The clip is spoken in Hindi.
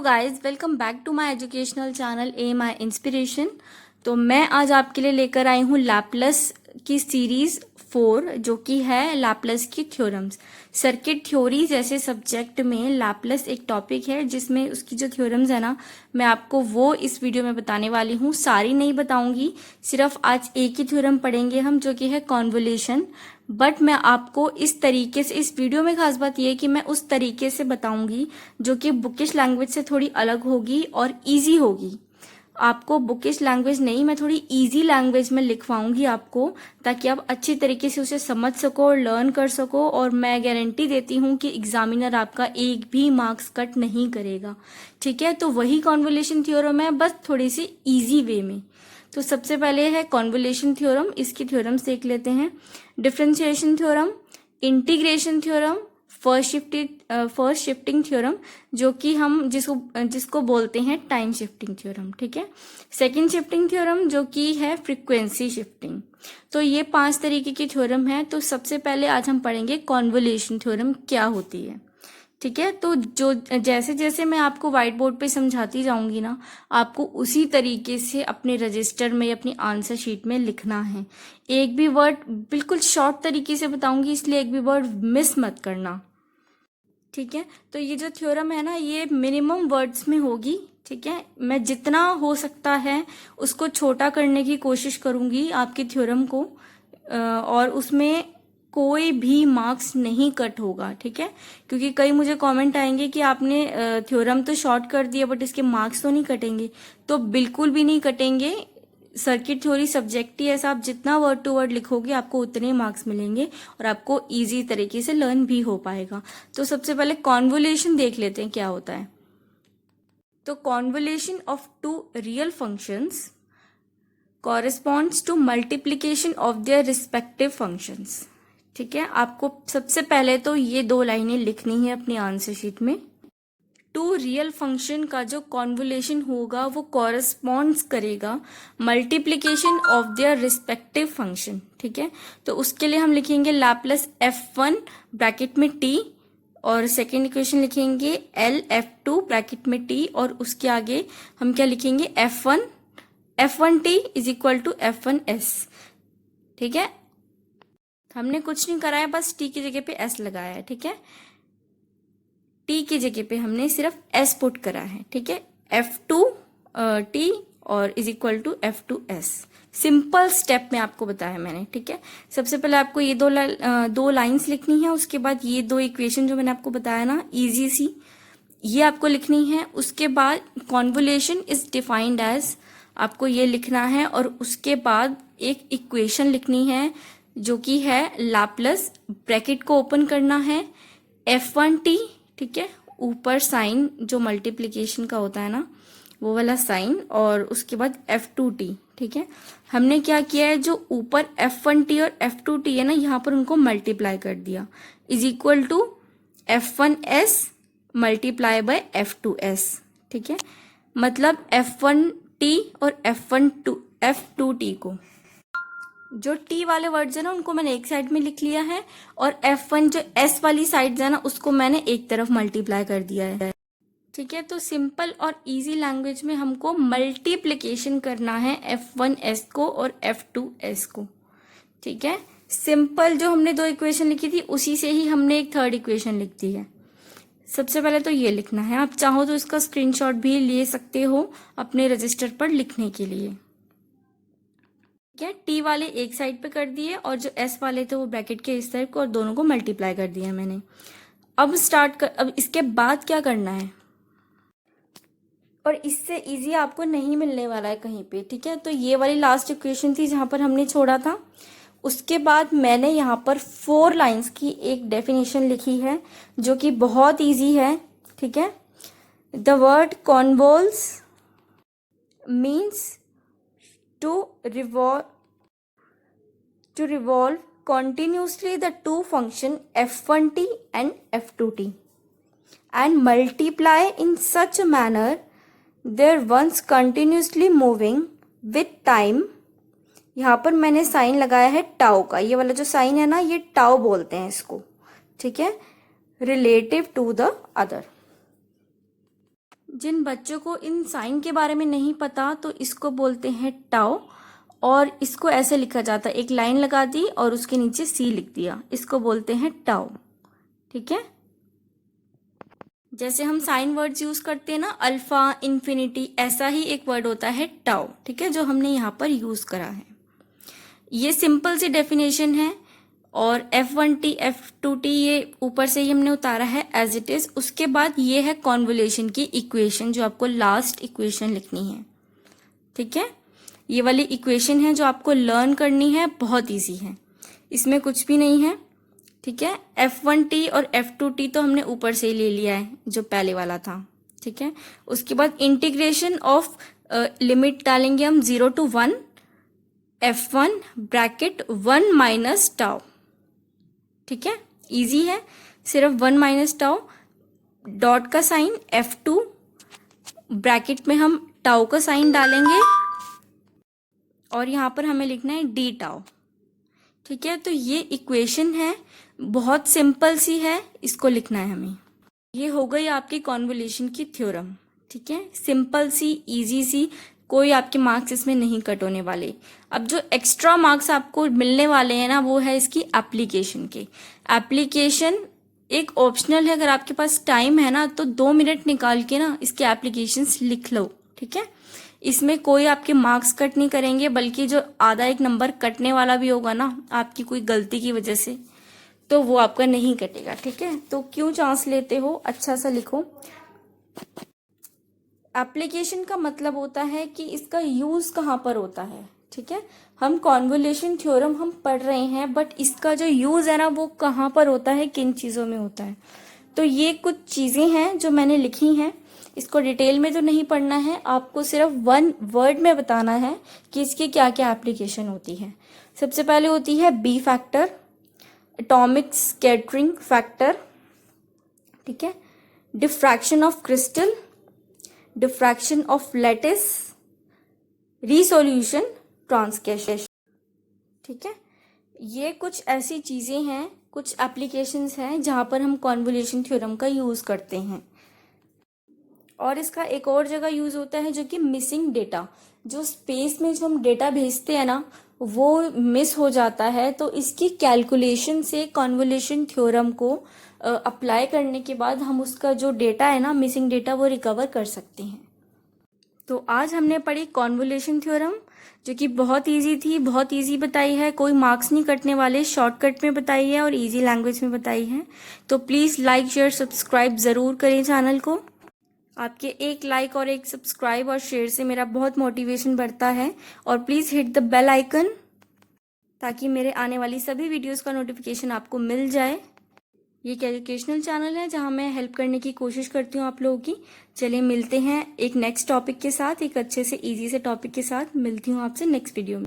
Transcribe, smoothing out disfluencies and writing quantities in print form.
Guys, welcome back to my educational channel M I inspiration. तो मैं आज आपके लिए लेकर आई हूँ लैपलस की सीरीज 4, जो कि है लैपलस की थ्योरम्स। सर्किट थ्योरी जैसे सब्जेक्ट में लैपलस एक टॉपिक है जिसमें उसकी जो थ्योरम्स है ना, मैं आपको वो इस वीडियो में बताने वाली हूँ। सारी नहीं बताऊंगी, सिर्फ आज एक ही थ्योरम पढ़ेंगे हम, जो कि है कॉन्वोल्यूशन। बट मैं आपको इस तरीके से, इस वीडियो में खास बात यह है कि मैं उस तरीके से बताऊंगी जो कि बुकिश लैंग्वेज से थोड़ी अलग होगी और इजी होगी। आपको बुकिश लैंग्वेज नहीं, मैं थोड़ी इजी लैंग्वेज में लिखवाऊंगी आपको, ताकि आप अच्छी तरीके से उसे समझ सको और लर्न कर सको। और मैं गारंटी देती हूँ कि एग्जामिनर आपका एक भी मार्क्स कट नहीं करेगा। ठीक है, तो वही कॉन्वोल्यूशन थ्योरम है, बस थोड़ी सी इजी वे में। तो सबसे पहले है कॉन्वोल्यूशन थ्योरम। इसकी थ्योरम्स देख लेते हैं। Differentiation theorem, integration theorem, first shifting theorem, जो कि हम जिसको बोलते हैं टाइम शिफ्टिंग थ्योरम। ठीक है, सेकंड शिफ्टिंग थ्योरम, जो कि है फ्रीक्वेंसी शिफ्टिंग। तो ये 5 तरीके की थ्योरम है। तो सबसे पहले आज हम पढ़ेंगे कॉन्वोल्यूशन थ्योरम क्या होती है। ठीक है, तो जो जैसे जैसे मैं आपको व्हाइट बोर्ड पे समझाती जाऊंगी ना, आपको उसी तरीके से अपने रजिस्टर में, अपनी आंसर शीट में लिखना है। एक भी वर्ड बिल्कुल शॉर्ट तरीके से बताऊंगी, इसलिए एक भी वर्ड मिस मत करना। ठीक है, तो ये जो थ्योरम है ना, ये मिनिमम वर्ड्स में होगी। ठीक है, मैं जितना हो सकता है उसको छोटा करने की कोशिश करूंगी आपकी थ्योरम को, और उसमें कोई भी मार्क्स नहीं कट होगा। ठीक है, क्योंकि कई मुझे कमेंट आएंगे कि आपने थ्योरम तो शॉर्ट कर दिया बट इसके मार्क्स तो नहीं कटेंगे। तो बिल्कुल भी नहीं कटेंगे। सर्किट थ्योरी सब्जेक्ट ही ऐसा, आप जितना वर्ड टू वर्ड लिखोगे आपको उतने मार्क्स मिलेंगे और आपको इजी तरीके से लर्न भी हो पाएगा। तो सबसे पहले कॉन्वोल्यूशन देख लेते हैं क्या होता है। तो convolution of two real functions corresponds to multiplication of their respective functions. ठीक है, आपको सबसे पहले तो ये 2 लाइनें लिखनी है अपनी आंसर शीट में। टू रियल फंक्शन का जो कॉन्वोल्यूशन होगा वो कॉरेस्पॉन्ड्स करेगा multiplication of their respective function. ठीक है, तो उसके लिए हम लिखेंगे लैपलस F1 ब्रैकेट में t, और सेकेंड इक्वेशन लिखेंगे LF2 ब्रैकेट में t, और उसके आगे हम क्या लिखेंगे F1t is equal to F1s। ठीक है, हमने कुछ नहीं करा है, बस t की जगह पे s लगाया है। ठीक है, t की जगह पे हमने सिर्फ s पुट करा है। ठीक है, F2t और is equal to F2s। Simple step में आपको बताया मैंने। ठीक है, सबसे पहले आपको ये दो लाइंस लिखनी है, उसके बाद ये 2 इक्वेशन जो मैंने आपको बताया ना, इजी सी, ये आपको लिखनी है। उसके बाद कॉन्वोल्यूशन इज डिफाइंड एज, आपको ये लिखना है, और उसके बाद एक इक्वेशन लिखनी है जो कि है लैपलस, ब्रैकेट को ओपन करना है, F1t। ठीक है, ऊपर साइन जो मल्टीप्लीकेशन का होता है ना, वो वाला साइन, और उसके बाद F2t। ठीक है, हमने क्या किया है, जो ऊपर F1t और F2t है ना, यहाँ पर उनको मल्टीप्लाई कर दिया, is equal to F1s multiply by F2s। ठीक है, मतलब F1t और F2t को, जो t वाले वर्ड्स है ना उनको मैंने एक साइड में लिख लिया है, और F1 जो s वाली साइड है ना उसको मैंने एक तरफ मल्टीप्लाई कर दिया है। ठीक है, तो सिंपल और इजी लैंग्वेज में हमको मल्टीप्लिकेशन करना है F1s को और F2s को। ठीक है, सिंपल जो हमने 2 इक्वेशन लिखी थी उसी से ही हमने एक थर्ड इक्वेशन लिख दी है। सबसे पहले तो ये लिखना है, आप चाहो तो इसका स्क्रीनशॉट भी ले सकते हो अपने रजिस्टर पर लिखने के लिए। क्या टी वाले एक साइड पे कर दिए, और जो एस वाले थे वो ब्रैकेट के इस साइड को, और दोनों को मल्टीप्लाई कर दिया मैंने। अब इसके बाद क्या करना है, और इससे इजी आपको नहीं मिलने वाला है कहीं पे। ठीक है, तो ये वाली लास्ट इक्वेशन थी जहां पर हमने छोड़ा था। उसके बाद मैंने यहाँ पर 4 लाइंस की एक डेफिनेशन लिखी है जो कि बहुत इजी है। ठीक है, the word convolves means to revolve continuously the two function f1t and f2t and multiply in such a manner they're once continuously moving with time। यहाँ पर मैंने साइन लगाया है टाउ का, ये वाला जो साइन है ना, ये टाउ बोलते हैं इसको। ठीक है, रिलेटिव टू द अदर। जिन बच्चों को इन साइन के बारे में नहीं पता तो इसको बोलते हैं टाउ, और इसको ऐसे लिखा जाता है, एक लाइन लगा दी और उसके नीचे सी लिख दिया, इसको बोलते हैं टाउ। ठीक है, जैसे हम साइन वर्ड्स यूज करते हैं ना, अल्फा, इन्फिनिटी, ऐसा ही एक वर्ड होता है टाउ। ठीक है, जो हमने यहाँ पर यूज करा है। ये सिंपल सी डेफिनेशन है, और F1T F2T ये ऊपर से ही हमने उतारा है एज इट इज। उसके बाद ये है कॉन्वोल्यूशन की इक्वेशन, जो आपको लास्ट इक्वेशन लिखनी है। ठीक है, ये वाली इक्वेशन है जो आपको लर्न करनी है, बहुत इजी है, इसमें कुछ भी नहीं है। ठीक है, F1T और F2T तो हमने ऊपर से ही ले लिया है, जो पहले वाला था। ठीक है, उसके बाद इंटीग्रेशन ऑफ लिमिट डालेंगे हम 0 to 1 F1 bracket 1 minus tau. ठीक है, इजी है, सिर्फ 1 माइनस टाउ, डॉट का साइन, F2 ब्रैकेट में हम टाउ का साइन डालेंगे, और यहाँ पर हमें लिखना है डी टाउ। ठीक है, तो ये इक्वेशन है, बहुत सिंपल सी है, इसको लिखना है हमें। ये हो गई आपकी कॉन्वोल्यूशन की थ्योरम। ठीक है, सिंपल सी, इजी सी, कोई आपके मार्क्स इसमें नहीं कट होने वाले। अब जो एक्स्ट्रा मार्क्स आपको मिलने वाले हैं ना, वो है इसकी एप्लीकेशन के। एप्लीकेशन एक ऑप्शनल है, अगर आपके पास टाइम है ना तो 2 मिनट निकाल के ना इसके एप्लीकेशंस लिख लो। ठीक है, इसमें कोई आपके मार्क्स कट नहीं करेंगे, बल्कि जो आधा एक नंबर कटने वाला भी होगा ना आपकी कोई गलती की वजह से, तो वो आपका नहीं कटेगा। ठीक है, तो क्यों चांस लेते हो, अच्छा सा लिखो। एप्लीकेशन का मतलब होता है कि इसका यूज कहाँ पर होता है। ठीक है, हम कॉन्वोल्यूशन थ्योरम हम पढ़ रहे हैं, बट इसका जो यूज है ना वो कहाँ पर होता है, किन चीजों में होता है। तो ये कुछ चीजें हैं जो मैंने लिखी हैं, इसको डिटेल में तो नहीं पढ़ना है, आपको सिर्फ 1 वर्ड में बताना है कि इसकी क्या क्या एप्लीकेशन होती है। सबसे पहले होती है B factor, atomic scattering factor. ठीक है, diffraction of crystal, diffraction of lattice, resolution, truncation. ठीक है, ये कुछ ऐसी चीजें हैं, कुछ एप्लीकेशंस हैं जहां पर हम कॉन्वोल्यूशन थ्योरम का यूज करते हैं। और इसका एक और जगह यूज होता है, जो कि मिसिंग डेटा, जो स्पेस में जो हम डेटा भेजते हैं ना वो मिस हो जाता है, तो इसकी कैलकुलेशन से कॉन्वोल्यूशन थ्योरम को अप्लाई करने के बाद हम उसका जो डेटा है ना, मिसिंग डेटा, वो रिकवर कर सकते हैं। तो आज हमने पढ़ी कॉन्वोल्यूशन थ्योरम, जो कि बहुत इजी थी, बहुत इजी बताई है, कोई मार्क्स नहीं कटने वाले, शॉर्टकट में बताई है और इजी लैंग्वेज में बताई है। तो प्लीज़ लाइक, शेयर, सब्सक्राइब ज़रूर करें चैनल को। आपके एक लाइक और एक सब्सक्राइब और शेयर से मेरा बहुत मोटिवेशन बढ़ता है। और please hit the bell icon, ताकि मेरे आने वाली सभी वीडियोस का नोटिफिकेशन आपको मिल जाए। ये एक एजुकेशनल चैनल है जहां मैं हेल्प करने की कोशिश करती हूँ आप लोगों की। चलिए मिलते हैं एक नेक्स्ट टॉपिक के साथ, एक अच्छे से इजी से टॉपिक के साथ मिलती हूँ आपसे नेक्स्ट वीडियो में।